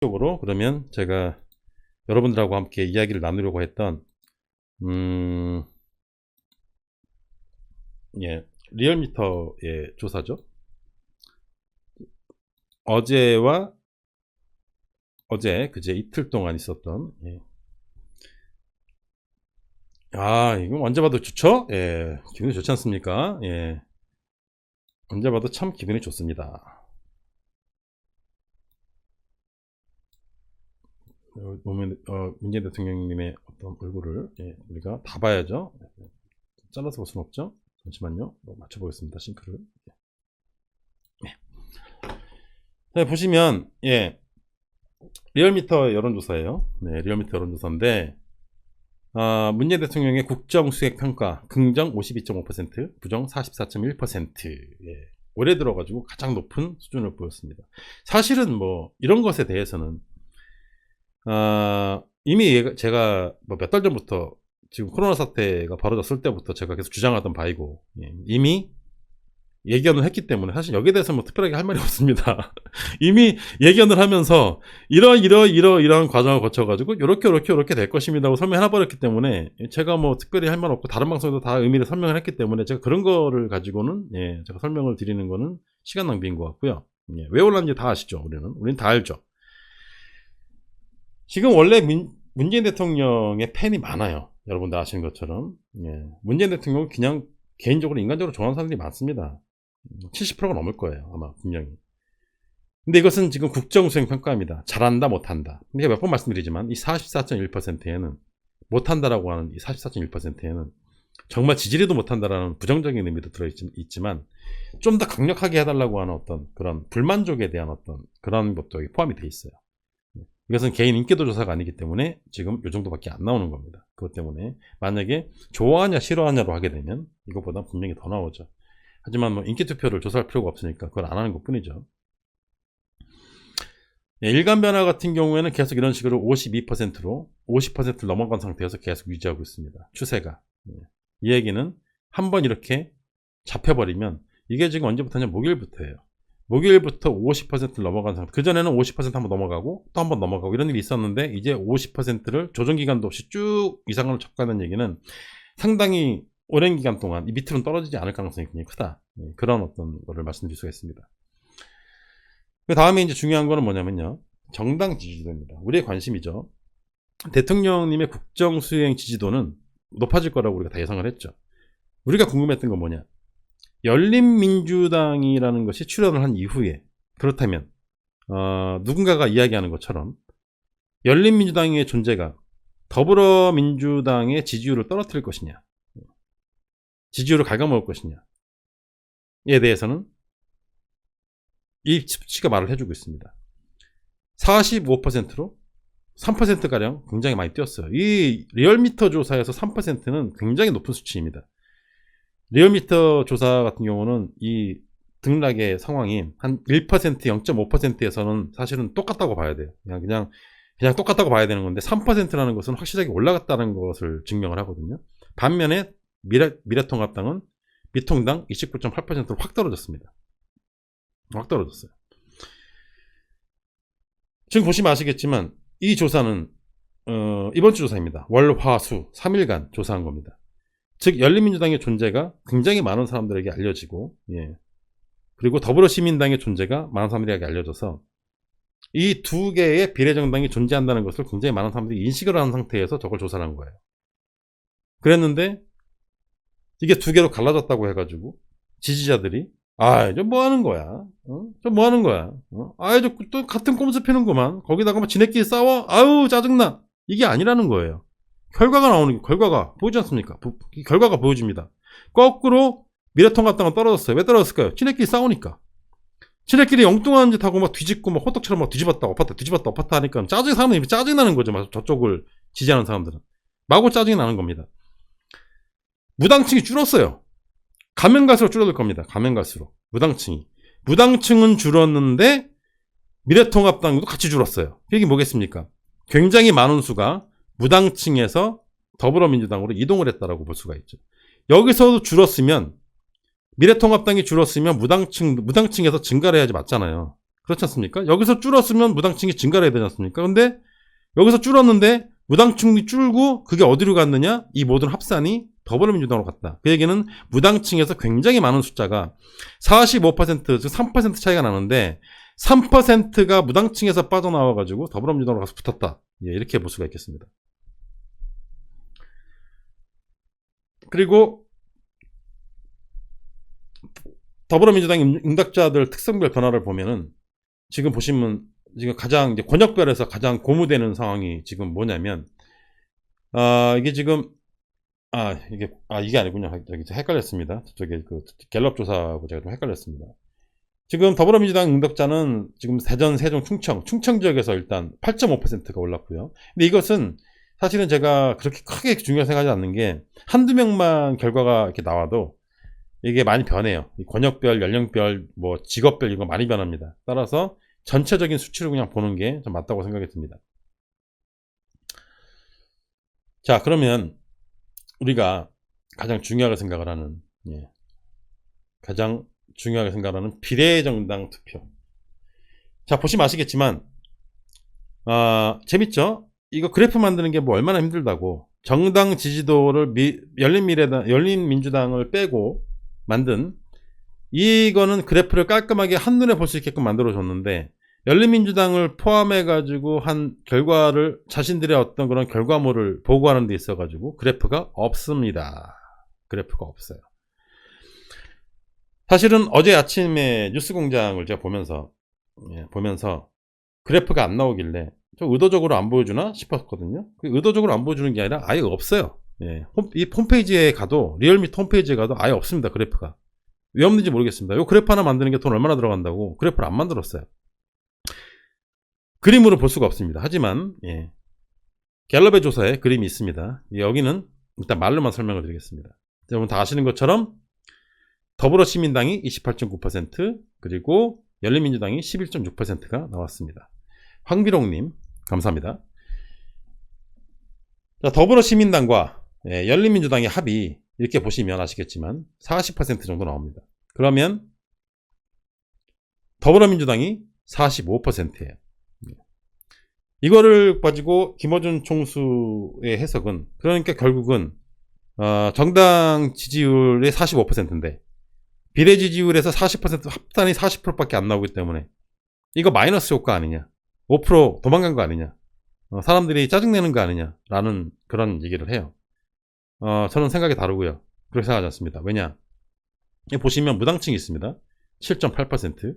쪽으로 그러면 제가 여러분들하고 함께 이야기를 나누려고 했던 예, 리얼미터의 조사죠. 어제와 그제 이틀 동안 있었던 이거 언제 봐도 좋죠? 기분이 좋지 않습니까? 언제 봐도 참 기분이 좋습니다. 문재인 대통령님의 어떤 얼굴을 우리가 다 봐야죠. 잘라서 볼 수는 없죠. 잠시만요. 맞춰보겠습니다. 싱크를. 자, 보시면 리얼미터 여론조사예요. 리얼미터 여론조사인데 문재인 대통령의 국정수행평가 긍정 52.5%, 부정 44.1%. 올해 들어가지고 가장 높은 수준을 보였습니다. 사실은 뭐 이런 것에 대해서는 이미 제가 몇 달 전부터 지금 코로나 사태가 벌어졌을 때부터 제가 계속 주장하던 바이고 이미 예견을 했기 때문에 사실 여기에 대해서 뭐 특별하게 할 말이 없습니다. 이미 예견을 하면서 이러한 과정을 거쳐가지고 요렇게 될 것입니다고 설명해버렸기 때문에 제가 뭐 특별히 할 말 없고 다른 방송에도 다 의미를 설명을 했기 때문에 제가 그런 거를 가지고는 제가 설명을 드리는 거는 시간 낭비인 것 같고요. 왜 올랐는지 다 아시죠? 우리는 다 알죠. 지금 원래 문재인 대통령의 팬이 많아요. 여러분들 아시는 것처럼. 문재인 대통령은 그냥 개인적으로 인간적으로 좋아하는 사람들이 많습니다. 70%가 넘을 거예요. 아마 분명히. 근데 이것은 지금 국정수행평가입니다. 잘한다 못한다. 근데 몇 번 말씀드리지만 이 44.1%에는 못한다라고 하는 이 44.1%에는 정말 지지리도 못한다라는 부정적인 의미도 들어있지만 좀 더 강력하게 해달라고 하는 어떤 그런 불만족에 대한 어떤 그런 것도 포함이 돼 있어요. 이것은 개인 인기도 조사가 아니기 때문에 지금 이 정도밖에 안 나오는 겁니다. 그것 때문에 만약에 좋아하냐 싫어하냐로 하게 되면 이것보다 분명히 더 나오죠. 하지만 뭐 인기 투표를 조사할 필요가 없으니까 그걸 안 하는 것 뿐이죠. 일간 변화 같은 경우에는 계속 이런 식으로 52%로 50%를 넘어간 상태에서 계속 유지하고 있습니다. 추세가. 이 얘기는 한번 이렇게 잡혀버리면 이게 지금 언제부터냐? 목요일부터예요. 목요일부터 50%를 넘어간 상태. 그전에는 50% 한번 넘어가고 또 한번 넘어가고 이런 일이 있었는데 이제 50%를 조정기간도 없이 쭉 이상으로 접가는 얘기는 상당히 오랜 기간 동안 이 밑으로는 떨어지지 않을 가능성이 굉장히 크다. 그런 어떤 거를 말씀드릴 수가 있습니다. 그 다음에 이제 중요한 거는 뭐냐면요. 정당 지지도입니다. 우리의 관심이죠. 대통령님의 국정수행 지지도는 높아질 거라고 우리가 다 예상을 했죠. 우리가 궁금했던 건 뭐냐. 열린민주당이라는 것이 출연을 한 이후에 그렇다면 누군가가 이야기하는 것처럼 열린민주당의 존재가 더불어민주당의 지지율을 떨어뜨릴 것이냐, 지지율을 갉아먹을 것이냐에 대해서는 이 수치가 말을 해주고 있습니다. 45%로 3%가량 굉장히 많이 뛰었어요. 이 리얼미터 조사에서 3%는 굉장히 높은 수치입니다. 리얼미터 조사 같은 경우는 이 등락의 상황이 한 1%, 0.5%에서는 사실은 똑같다고 봐야 돼요. 그냥 똑같다고 봐야 되는 건데 3%라는 것은 확실하게 올라갔다는 것을 증명을 하거든요. 반면에 미래통합당은 미통당 29.8%로 확 떨어졌습니다. 확 떨어졌어요. 지금 보시면 아시겠지만 이 조사는 이번 주 조사입니다. 월, 화, 수 3일간 조사한 겁니다. 즉 열린민주당의 존재가 굉장히 많은 사람들에게 알려지고 그리고 더불어시민당의 존재가 많은 사람들에게 알려져서 이 두 개의 비례정당이 존재한다는 것을 굉장히 많은 사람들이 인식을 한 상태에서 저걸 조사를 한 거예요. 그랬는데 이게 두 개로 갈라졌다고 해가지고 지지자들이 저 뭐 하는 거야? 저 뭐 하는 거야? 저 또 같은 꼼수 피는구만. 거기다가 뭐 지네끼리 싸워? 아유 짜증나. 이게 아니라는 거예요. 결과가 나오는 게 결과가 보이지 않습니까? 결과가 보여집니다. 거꾸로 미래통합당은 떨어졌어요. 왜 떨어졌을까요? 지네끼리 싸우니까. 지네끼리 엉뚱한 짓 하고 막 뒤집고 막 호떡처럼 막 뒤집었다 엎었다 하니까 사람들이 짜증이 나는 거죠. 저쪽을 지지하는 사람들은. 마구 짜증이 나는 겁니다. 무당층이 줄었어요. 가면 갈수록 줄어들 겁니다. 가면 갈수록. 무당층은 줄었는데 미래통합당도 같이 줄었어요. 이게 뭐겠습니까? 굉장히 많은 수가 무당층에서 더불어민주당으로 이동을 했다라고 볼 수가 있죠. 여기서도 줄었으면 미래통합당이 줄었으면 무당층에서 증가를 해야지 맞잖아요. 그렇지 않습니까? 여기서 줄었으면 무당층이 증가를 해야 되지 않습니까? 근데 여기서 줄었는데 무당층이 줄고 그게 어디로 갔느냐? 이 모든 합산이 더불어민주당으로 갔다. 그 얘기는 무당층에서 굉장히 많은 숫자가 45%, 즉 3% 차이가 나는데 3%가 무당층에서 빠져나와가지고 더불어민주당으로 가서 붙었다. 예, 이렇게 볼 수가 있겠습니다. 그리고 더불어민주당 응답자들 특성별 변화를 보면은 지금 보시면 지금 가장 이제 권역별에서 가장 고무되는 상황이 지금 뭐냐면 이게 지금 이게 아니군요. 저기 헷갈렸습니다. 저게 그 갤럽 조사하고 제가 좀 헷갈렸습니다. 지금 더불어민주당 응답자는 지금 대전, 세종, 충청 지역에서 일단 8.5%가 올랐고요. 근데 이것은 사실은 제가 그렇게 크게 중요하게 생각하지 않는 게 한두 명만 결과가 이렇게 나와도 이게 많이 변해요. 권역별, 연령별, 뭐 직업별 이거 많이 변합니다. 따라서 전체적인 수치를 그냥 보는 게 좀 맞다고 생각이 듭니다. 자, 그러면 우리가 가장 중요하게 생각을 하는 가장 중요하게 생각하는 비례정당 투표. 자, 보시면 아시겠지만 재밌죠? 이거 그래프 만드는 게 뭐 얼마나 힘들다고. 정당 지지도를 열린민주당을 빼고 만든 이거는 그래프를 깔끔하게 한눈에 볼 수 있게끔 만들어 줬는데 열린민주당을 포함해 가지고 한 결과를 자신들의 어떤 그런 결과물을 보고하는 데 있어 가지고 그래프가 없습니다. 그래프가 없어요. 사실은 어제 아침에 뉴스공장을 제가 보면서 그래프가 안 나오길래 좀 의도적으로 안 보여주나 싶었거든요. 의도적으로 안 보여주는 게 아니라 아예 없어요. 이 홈페이지에 가도 리얼미터 홈페이지에 가도 아예 없습니다. 그래프가. 왜 없는지 모르겠습니다. 이 그래프 하나 만드는 게 돈 얼마나 들어간다고 그래프를 안 만들었어요. 그림으로 볼 수가 없습니다. 하지만 갤럽의 조사에 그림이 있습니다. 여기는 일단 말로만 설명을 드리겠습니다. 여러분 다 아시는 것처럼 더불어시민당이 28.9% 그리고 열린민주당이 11.6%가 나왔습니다. 황비롱님 감사합니다. 자, 더불어시민당과 열린민주당의 합이 이렇게 보시면 아시겠지만 40% 정도 나옵니다. 그러면 더불어민주당이 45%예요. 이거를 가지고 김어준 총수의 해석은 그러니까 결국은 정당 지지율의 45%인데 비례 지지율에서 40% 합산이 40%밖에 안 나오기 때문에 이거 마이너스 효과 아니냐, 5% 도망간 거 아니냐, 사람들이 짜증내는 거 아니냐 라는 그런 얘기를 해요. 저는 생각이 다르고요. 그렇게 생각하지 않습니다. 왜냐, 여기 보시면 무당층이 있습니다. 7.8%,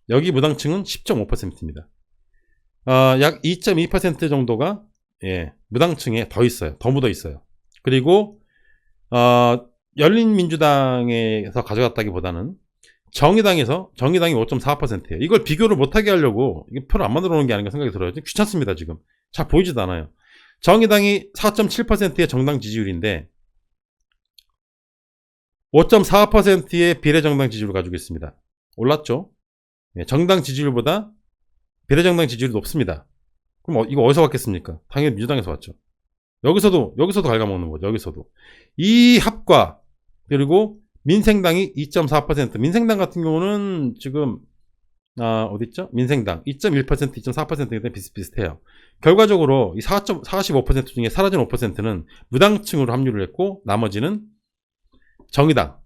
여기 무당층은 10.5%입니다. 약 2.2% 정도가 무당층에 더 있어요. 더 묻어 있어요. 그리고 열린민주당에서 가져갔다기보다는 정의당이 5.4%예요. 이걸 비교를 못하게 하려고 이게 표를 안 만들어 놓은 게 아닌가 생각이 들어요. 귀찮습니다. 지금 잘 보이지도 않아요. 정의당이 4.7%의 정당 지지율인데 5.4%의 비례정당 지지율을 가지고 있습니다. 올랐죠? 정당 지지율보다 비례정당 지지율이 높습니다. 그럼 이거 어디서 왔겠습니까? 당연히 민주당에서 왔죠. 여기서도 갉아먹는 거죠. 여기서도. 이 합과 그리고 민생당이 2.4%, 민생당 같은 경우는 지금 어딨죠? 민생당 2.1%, 2.4%이기 때문에 비슷비슷해요. 결과적으로 이 45% 중에 사라진 5%는 무당층으로 합류를 했고 나머지는 정의당,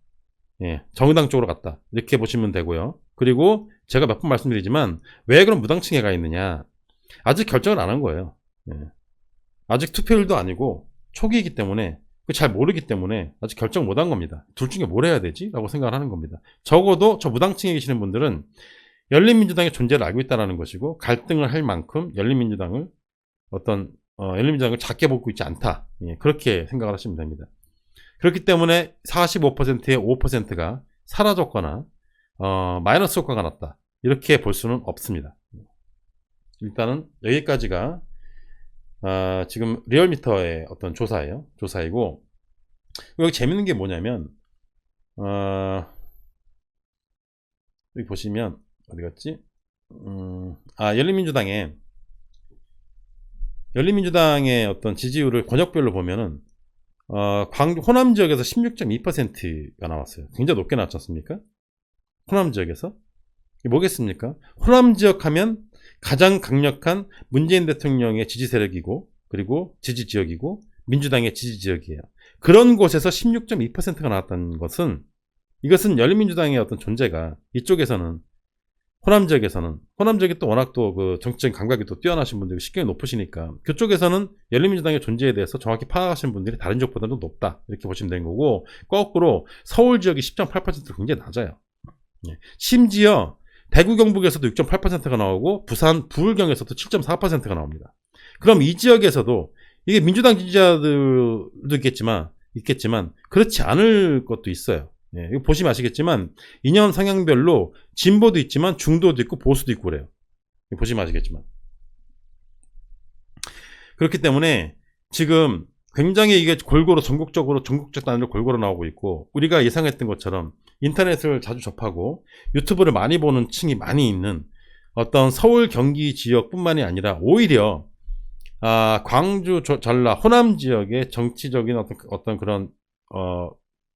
정의당 쪽으로 갔다. 이렇게 보시면 되고요. 그리고 제가 몇 번 말씀드리지만 왜 그럼 무당층에 가 있느냐? 아직 결정을 안 한 거예요. 아직 투표율도 아니고 초기이기 때문에 잘 모르기 때문에 아직 결정 못 한 겁니다. 둘 중에 뭘 해야 되지? 라고 생각을 하는 겁니다. 적어도 저 무당층에 계시는 분들은 열린민주당의 존재를 알고 있다는 것이고 갈등을 할 만큼 열린민주당을 작게 보고 있지 않다. 그렇게 생각을 하시면 됩니다. 그렇기 때문에 45%의 5%가 사라졌거나 마이너스 효과가 났다. 이렇게 볼 수는 없습니다. 일단은 여기까지가 지금 리얼미터의 어떤 조사이고 여기 재밌는 게 뭐냐면 여기 보시면 어디 갔지? 열린민주당의 어떤 지지율을 권역별로 보면은 호남 지역에서 16.2%가 나왔어요. 굉장히 높게 나왔지 않습니까? 호남 지역에서. 이게 뭐겠습니까? 호남 지역 하면 가장 강력한 문재인 대통령의 지지 세력이고, 그리고 지지 지역이고, 민주당의 지지 지역이에요. 그런 곳에서 16.2%가 나왔다는 것은, 이것은 열린민주당의 어떤 존재가 이쪽에서는, 호남 지역에서는, 호남 지역이 또 워낙 또 그 정치적인 감각이 또 뛰어나신 분들이 식견이 높으시니까, 그쪽에서는 열린민주당의 존재에 대해서 정확히 파악하시는 분들이 다른 지역보다도 높다, 이렇게 보시면 되는 거고, 거꾸로 서울 지역이 10.8%로 굉장히 낮아요. 심지어 대구 경북에서도 6.8%가 나오고, 부산 부울경에서도 7.4%가 나옵니다. 그럼 이 지역에서도 이게 민주당 지지자들도 있겠지만 그렇지 않을 것도 있어요. 예, 이거 보시면 아시겠지만 이념 성향별로 진보도 있지만 중도도 있고 보수도 있고 그래요. 보시면 아시겠지만. 그렇기 때문에 지금 굉장히 이게 골고루 전국적 단위로 골고루 나오고 있고, 우리가 예상했던 것처럼 인터넷을 자주 접하고 유튜브를 많이 보는 층이 많이 있는 어떤 서울 경기 지역뿐만이 아니라 오히려 광주 전라 호남 지역의 정치적인 어떤 그런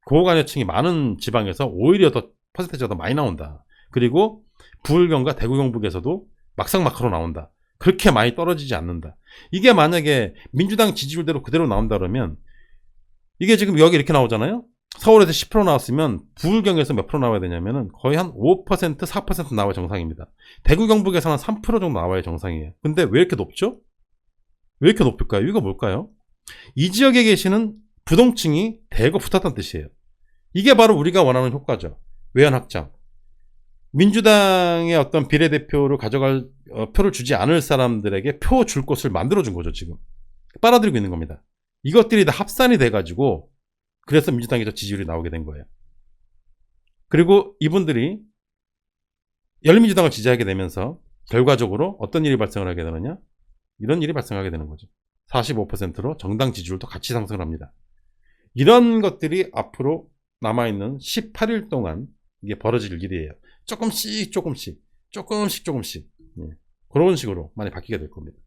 고관여층이 많은 지방에서 오히려 더 퍼센테이지가 더 많이 나온다. 그리고 부울경과 대구 경북에서도 막상막하로 나온다. 그렇게 많이 떨어지지 않는다. 이게 만약에 민주당 지지율대로 그대로 나온다 그러면, 이게 지금 여기 이렇게 나오잖아요. 서울에서 10% 나왔으면 부울경에서 몇 프로 나와야 되냐면은 거의 한 5%, 4% 나와야 정상입니다. 대구 경북에서는 3% 정도 나와야 정상이에요. 근데 왜 이렇게 높죠? 왜 이렇게 높을까요? 이유가 뭘까요? 이 지역에 계시는 부동층이 대거 붙었다는 뜻이에요. 이게 바로 우리가 원하는 효과죠. 외연 확장. 민주당의 어떤 비례대표를 가져갈 표를 주지 않을 사람들에게 표 줄 곳을 만들어준 거죠. 지금 빨아들이고 있는 겁니다. 이것들이 다 합산이 돼가지고, 그래서 민주당의 지지율이 나오게 된 거예요. 그리고 이분들이 열린민주당을 지지하게 되면서 결과적으로 어떤 일이 발생을 하게 되느냐, 이런 일이 발생하게 되는 거죠. 45%로 정당 지지율도 같이 상승을 합니다. 이런 것들이 앞으로 남아있는 18일 동안 이게 벌어질 일이에요. 조금씩 예. 그런 식으로 많이 바뀌게 될 겁니다.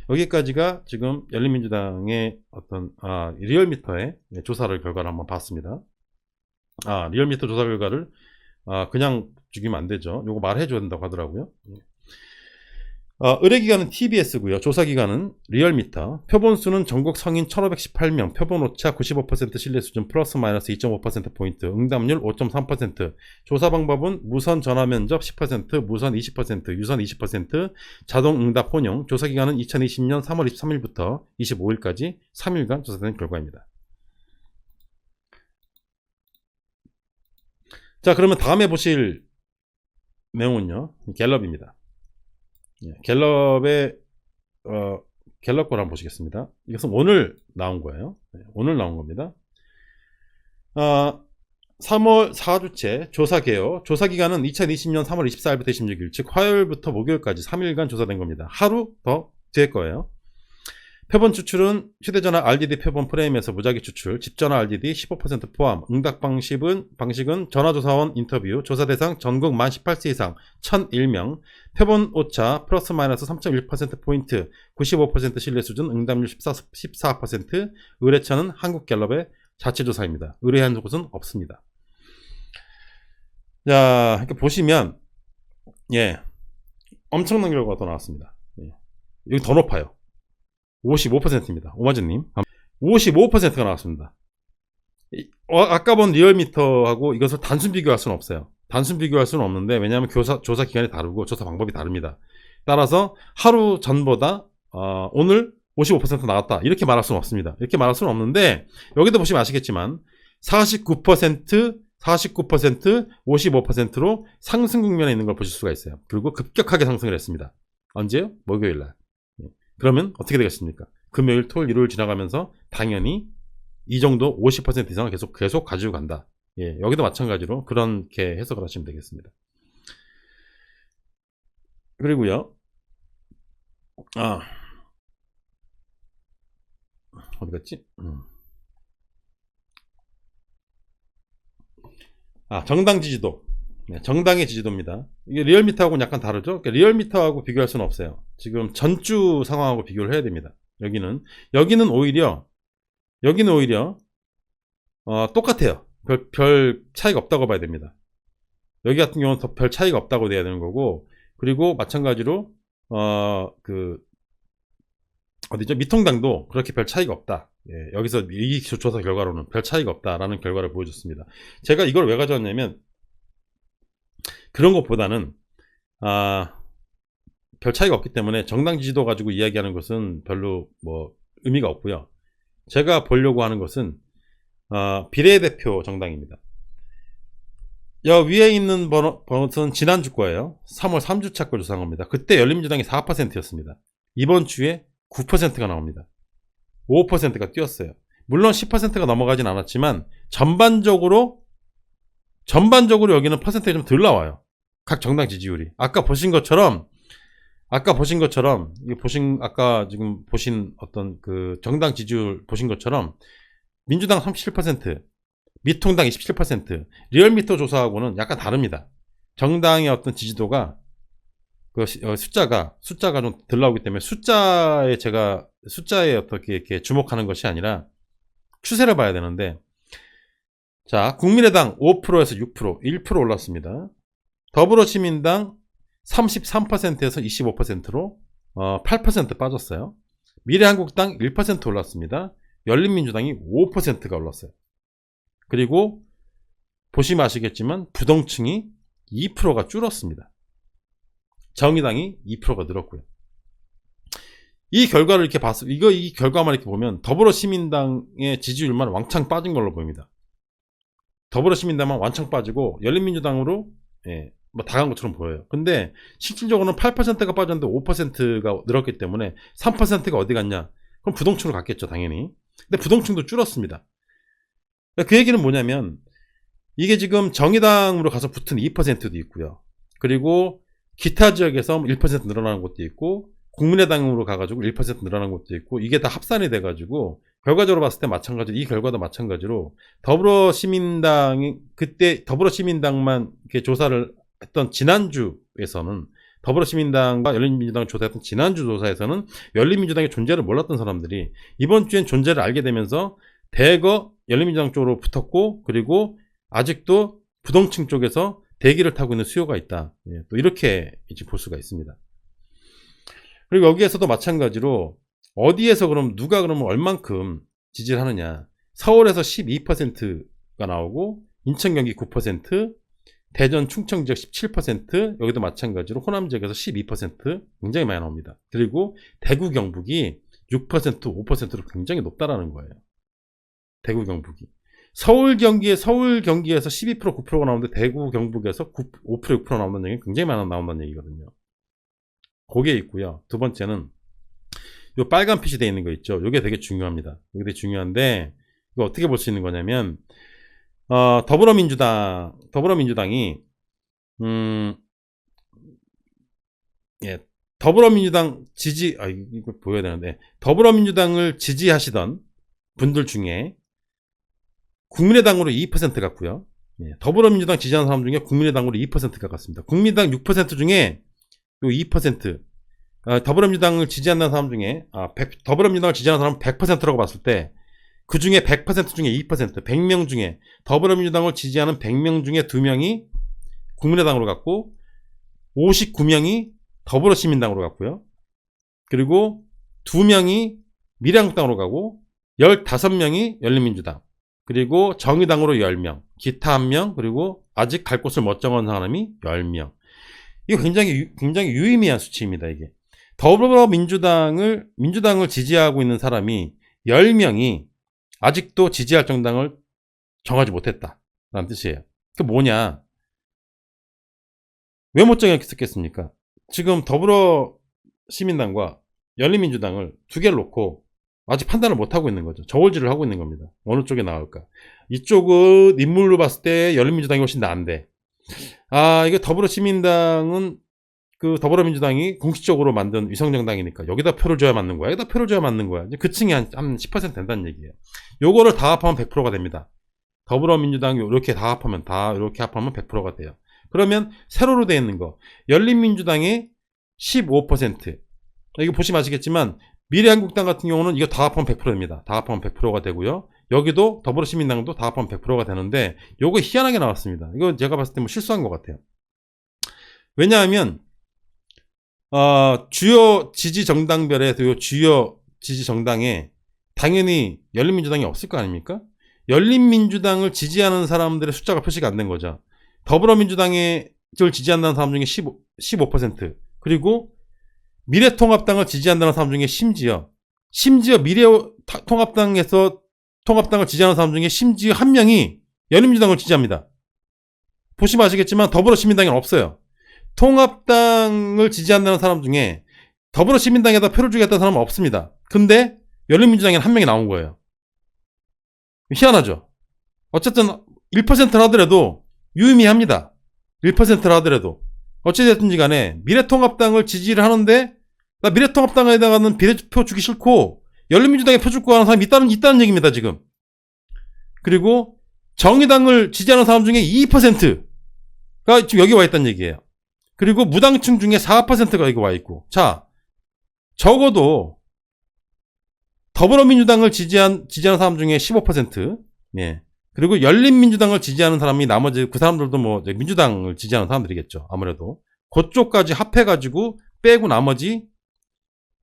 여기까지가 지금 열린민주당의 어떤 리얼미터의 조사를 결과를 한번 봤습니다. 리얼미터 조사 결과를 그냥 죽이면 안 되죠. 요거 말해줘야 된다고 하더라고요. 의뢰기관은 TBS고요. 조사기관은 리얼미터. 표본수는 전국 성인 1518명, 표본오차 95% 신뢰수준 플러스 마이너스 2.5%포인트, 응답률 5.3%, 조사방법은 무선 전화면접 10%, 무선 20%, 유선 20%, 자동응답 혼용. 조사기간은 2020년 3월 23일부터 25일까지 3일간 조사된 결과입니다. 자, 그러면 다음에 보실 내용은요, 갤럽입니다. 갤럽의 갤럽 걸 한번 보시겠습니다. 이것은 오늘 나온 거예요. 오늘 나온 겁니다. 3월 4주째 조사 개요. 조사 기간은 2020년 3월 24일부터 26일, 즉 화요일부터 목요일까지 3일간 조사된 겁니다. 하루 더 뒤에 거예요. 표본 추출은 휴대전화 RDD 표본 프레임에서 무작위 추출, 집전화 RDD 15% 포함. 응답 방식은 전화조사원 인터뷰. 조사 대상 전국 만 18세 이상 1001명. 표본 오차 플러스 마이너스 3.1%포인트, 95% 신뢰 수준, 응답률 14%. 의뢰처는 한국갤럽의 자체조사입니다. 의뢰한 곳은 없습니다. 자, 이렇게 보시면 엄청난 결과가 더 나왔습니다. 여기 더 높아요. 55%입니다. 오마즈님 55%가 나왔습니다. 아까 본 리얼미터하고 이것을 단순 비교할 수는 없어요. 단순 비교할 수는 없는데, 왜냐하면 조사 기간이 다르고 조사 방법이 다릅니다. 따라서 하루 전보다 오늘 55% 나왔다, 이렇게 말할 수는 없습니다. 이렇게 말할 수는 없는데, 여기도 보시면 아시겠지만 49%, 55%로 상승 국면에 있는 걸 보실 수가 있어요. 그리고 급격하게 상승을 했습니다. 언제요? 목요일날. 그러면 어떻게 되겠습니까? 금요일, 토요일, 일요일 지나가면서 당연히 이 정도 50% 이상을 계속 가지고 간다. 여기도 마찬가지로 그렇게 해석을 하시면 되겠습니다. 그리고요, 어디 갔지? 정당 지지도. 정당의 지지도입니다. 이게 리얼미터하고는 약간 다르죠? 그러니까 리얼미터하고 비교할 수는 없어요. 지금 전주 상황하고 비교를 해야 됩니다. 여기는 오히려 똑같아요. 별 차이가 없다고 봐야 됩니다. 여기 같은 경우는 더 별 차이가 없다고 돼야 되는 거고, 그리고 마찬가지로 어디죠? 미통당도 그렇게 별 차이가 없다. 예, 여기서 이 조사 결과로는 별 차이가 없다라는 결과를 보여줬습니다. 제가 이걸 왜 가져왔냐면, 그런 것보다는 별 차이가 없기 때문에 정당 지지도 가지고 이야기하는 것은 별로 뭐 의미가 없고요. 제가 보려고 하는 것은 비례대표 정당입니다. 여 위에 있는 번호는 지난주 거예요. 3월 3주차 걸 조사한 겁니다. 그때 열린민주당이 4%였습니다. 이번 주에 9%가 나옵니다. 5%가 뛰었어요. 물론 10%가 넘어가진 않았지만 전반적으로 여기는 퍼센트가 좀 덜 나와요. 각 정당 지지율이. 아까 보신 것처럼 아까 지금 보신 어떤 그 정당 지지율 보신 것처럼 민주당 37%, 미통당 27%, 리얼미터 조사하고는 약간 다릅니다. 정당의 어떤 지지도가 숫자가 좀 덜 나오기 때문에 숫자에 어떻게 이렇게 주목하는 것이 아니라 추세를 봐야 되는데, 자, 국민의당 5%에서 6%, 1% 올랐습니다. 더불어시민당 33%에서 25%로 8% 빠졌어요. 미래한국당 1% 올랐습니다. 열린민주당이 5%가 올랐어요. 그리고 보시면 아시겠지만 부동층이 2%가 줄었습니다. 정의당이 2%가 늘었고요. 이 결과를 이렇게 이 결과만 이렇게 보면 더불어시민당의 지지율만 왕창 빠진 걸로 보입니다. 더불어시민당만 왕창 빠지고 열린민주당으로 뭐 다 간 것처럼 보여요. 근데 실질적으로는 8%가 빠졌는데 5%가 늘었기 때문에 3%가 어디 갔냐? 그럼 부동층으로 갔겠죠, 당연히. 근데 부동층도 줄었습니다. 그 얘기는 뭐냐면, 이게 지금 정의당으로 가서 붙은 2%도 있고요. 그리고 기타 지역에서 1% 늘어나는 것도 있고, 국민의당으로 가가지고 1% 늘어난 것도 있고, 이게 다 합산이 돼가지고 결과적으로 봤을 때 마찬가지로, 이 결과도 마찬가지로 더불어시민당이 그때 더불어시민당만 이렇게 조사를 했던 지난주에서는, 더불어시민당과 열린민주당을 조사했던 지난주 조사에서는 열린민주당의 존재를 몰랐던 사람들이 이번 주엔 존재를 알게 되면서 대거 열린민주당 쪽으로 붙었고, 그리고 아직도 부동층 쪽에서 대기를 타고 있는 수요가 있다. 예, 또 이렇게 이제 볼 수가 있습니다. 그리고 여기에서도 마찬가지로 어디에서 누가 그러면 얼만큼 지지를 하느냐. 서울에서 12%가 나오고, 인천 경기 9%, 대전 충청 지역 17%, 여기도 마찬가지로 호남 지역에서 12% 굉장히 많이 나옵니다. 그리고 대구 경북이 6%, 5%로 굉장히 높다라는 거예요. 대구 경북이. 서울 경기에서 12%, 9%가 나오는데 대구 경북에서 5%, 6% 나온다는 얘기는 굉장히 많이 나온다는 얘기거든요. 그게 있고요. 두 번째는 요 빨간 빛이 되어 있는 거 있죠. 이게 되게 중요합니다. 이게 되게 중요한데, 이거 어떻게 볼 수 있는 거냐면, 더불어민주당이 더불어민주당 이거 보여야 되는데, 더불어민주당을 지지하시던 분들 중에 국민의당으로 2% 갔고요. 더불어민주당 지지하는 사람 중에 국민의당으로 2%가 갔습니다. 국민의당 6% 중에 요 2%, 더불어민주당을 지지한다는 사람 중에, 더불어민주당을 지지하는 사람은 100%라고 봤을 때, 그 중에 100% 중에 2%, 100명 중에, 더불어민주당을 지지하는 100명 중에 2명이 국민의당으로 갔고, 59명이 더불어시민당으로 갔고요. 그리고 2명이 미래한국당으로 가고, 15명이 열린민주당, 그리고 정의당으로 10명, 기타 1명, 그리고 아직 갈 곳을 못 정한 사람이 10명. 이거 굉장히 유의미한 수치입니다, 이게. 민주당을 지지하고 있는 사람이 10명이 아직도 지지할 정당을 정하지 못했다라는 뜻이에요. 그 뭐냐? 왜 못 정했겠습니까? 지금 더불어시민당과 열린민주당을 두 개를 놓고 아직 판단을 못하고 있는 거죠. 저울질을 하고 있는 겁니다. 어느 쪽에 나올까? 이쪽은 인물로 봤을 때 열린민주당이 훨씬 나은데, 이거 더불어시민당은 더불어민주당이 공식적으로 만든 위성정당이니까 여기다 표를 줘야 맞는 거야. 여기다 표를 줘야 맞는 거야. 그 층이 한 10% 된다는 얘기예요. 요거를 다 합하면 100%가 됩니다. 더불어민주당이 이렇게 다 합하면, 이렇게 합하면 100%가 돼요. 그러면 세로로 되어 있는 거, 열린민주당의 15%. 이거 보시면 아시겠지만, 미래한국당 같은 경우는 이거 다 합하면 100%입니다. 다 합하면 100%가 되고요. 여기도 더불어시민당도 다 합하면 100%가 되는데 요거 희한하게 나왔습니다. 이거 제가 봤을 때 뭐 실수한 것 같아요. 왜냐하면 주요 지지 정당별에 요 주요 지지 정당에 당연히 열린민주당이 없을 거 아닙니까? 열린민주당을 지지하는 사람들의 숫자가 표시가 안 된 거죠. 더불어민주당을 지지한다는 사람 중에 15%, 그리고 미래통합당을 지지한다는 사람 중에 심지어 미래통합당에서 통합당을 지지하는 사람 중에 심지어 한 명이 열린민주당을 지지합니다. 보시면 아시겠지만 더불어시민당에는 없어요. 통합당을 지지한다는 사람 중에 더불어시민당에다 표를 주겠다는 사람은 없습니다. 근데 열린민주당에는 한 명이 나온 거예요. 희한하죠. 어쨌든 1%라 하더라도 유의미합니다. 1%라 하더라도 어찌됐든지 간에 미래통합당을 지지를 하는데 나 미래통합당에다가는 비례표 주기 싫고 열린민주당에 표 줄 거 하는 사람이 있다는 얘기입니다. 지금. 그리고 정의당을 지지하는 사람 중에 2%가 지금 여기 와 있다는 얘기예요. 그리고 무당층 중에 4%가 여기 와 있고, 자, 적어도 더불어민주당을 지지하는 사람 중에 15%, 예. 그리고 열린민주당을 지지하는 사람이 나머지 그 사람들도 뭐 민주당을 지지하는 사람들이겠죠. 아무래도 그쪽까지 합해가지고 빼고 나머지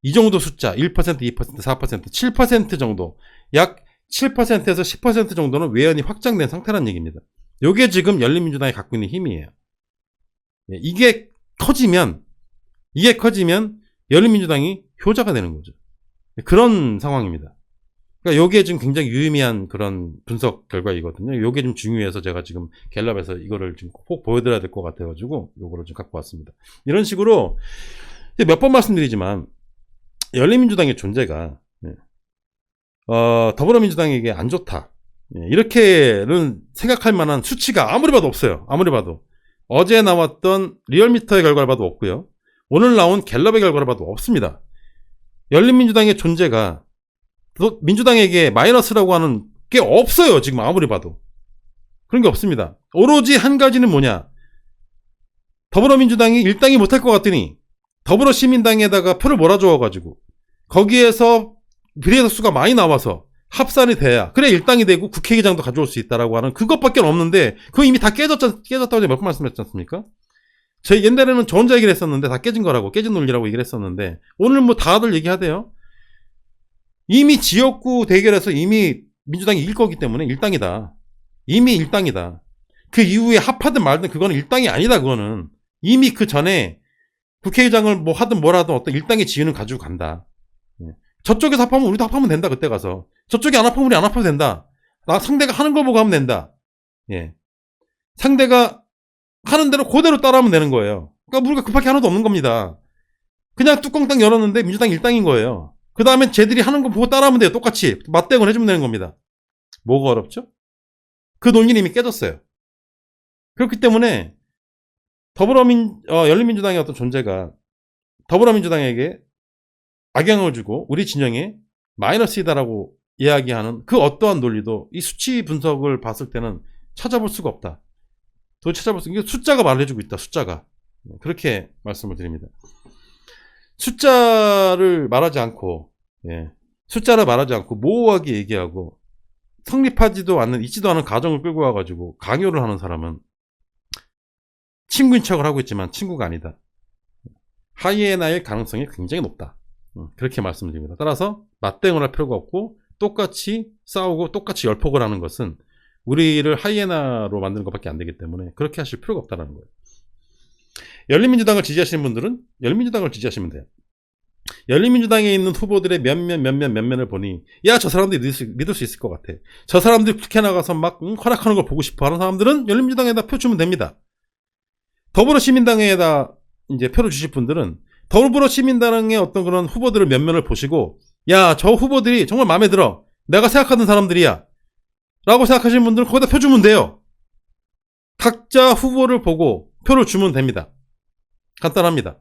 이 정도 숫자 1%, 2%, 4%, 7% 정도, 약 7%에서 10% 정도는 외연이 확장된 상태라는 얘기입니다. 이게 지금 열린민주당이 갖고 있는 힘이에요. 이게 커지면 열린민주당이 효자가 되는 거죠. 그런 상황입니다. 그러니까 이게 지금 굉장히 유의미한 그런 분석 결과이거든요. 이게 좀 중요해서 제가 지금 갤럽에서 이거를 지금 꼭 보여드려야 될 것 같아가지고 이거를 좀 갖고 왔습니다. 이런 식으로 몇 번 말씀드리지만 열린민주당의 존재가 더불어민주당에게 안 좋다, 이렇게는 생각할 만한 수치가 아무리 봐도 없어요. 아무리 봐도 어제 나왔던 리얼미터의 결과를 봐도 없고요, 오늘 나온 갤럽의 결과를 봐도 없습니다. 열린민주당의 존재가 민주당에게 마이너스라고 하는 게 없어요. 지금 아무리 봐도 그런 게 없습니다. 오로지 한 가지는 뭐냐, 더불어민주당이 일당이 못할 것 같더니 더불어시민당에다가 표를 몰아줘가지고 거기에서 비례대수가 많이 나와서 합산이 돼야 그래 일당이 되고 국회의장도 가져올 수 있다라고 하는 그것밖에 없는데, 그거 이미 다 깨졌다고 제가 몇 번 말씀했지 않습니까? 저희 옛날에는 저 혼자 얘기를 했었는데 다 깨진 거라고, 깨진 논리라고 얘기를 했었는데, 오늘 뭐 다들 얘기하대요. 이미 지역구 대결에서 이미 민주당이 이길 거기 때문에 일당이다. 이미 일당이다. 그 이후에 합하든 말든 그거는 일당이 아니다. 그거는 이미 그 전에 국회의장을 뭐 하든 뭐라든 어떤 일당의 지위는 가지고 간다. 저쪽에서 합하면 우리도 합하면 된다. 그때 가서 저쪽이 안 합하면 우리 안 합해도 된다. 상대가 하는 거 보고 하면 된다. 예. 상대가 하는 대로 그대로 따라하면 되는 거예요. 그러니까 우리가 급할 게 하나도 없는 겁니다. 그냥 뚜껑 딱 열었는데 민주당 일당인 거예요. 그 다음에 쟤들이 하는 거 보고 따라하면 돼요. 똑같이 맞대응을 해주면 되는 겁니다. 뭐가 어렵죠? 그 논리는 이미 깨졌어요. 그렇기 때문에 열린민주당의 어떤 존재가 더불어민주당에게 악영향을 주고 우리 진영에 마이너스이다라고 이야기하는 그 어떠한 논리도 이 수치 분석을 봤을 때는 찾아볼 수가 없다. 도저히 찾아볼 수 없는 게 숫자가 말해주고 있다. 숫자가. 그렇게 말씀을 드립니다. 숫자를 말하지 않고 모호하게 얘기하고 성립하지도 않는, 있지도 않은 가정을 끌고 와가지고 강요를 하는 사람은 친구인 척을 하고 있지만 친구가 아니다. 하이에나일 가능성이 굉장히 높다. 그렇게 말씀드립니다. 따라서 맞대응을 할 필요가 없고 똑같이 싸우고 똑같이 열폭을 하는 것은 우리를 하이에나로 만드는 것밖에 안 되기 때문에 그렇게 하실 필요가 없다는 거예요. 열린민주당을 지지하시는 분들은 열린민주당을 지지하시면 돼요. 열린민주당에 있는 후보들의 몇면을 보니 야, 저 사람들이 믿을 수 있을 것 같아. 저 사람들이 국회 나가서 막 허락하는 걸 보고 싶어 하는 사람들은 열린민주당에다 표 주면 됩니다. 더불어시민당에다 이제 표를 주실 분들은 더불어시민당의 어떤 그런 후보들을 면면을 보시고 야, 저 후보들이 정말 마음에 들어. 내가 생각하는 사람들이야. 라고 생각하시는 분들은 거기다 표 주면 돼요. 각자 후보를 보고 표를 주면 됩니다. 간단합니다.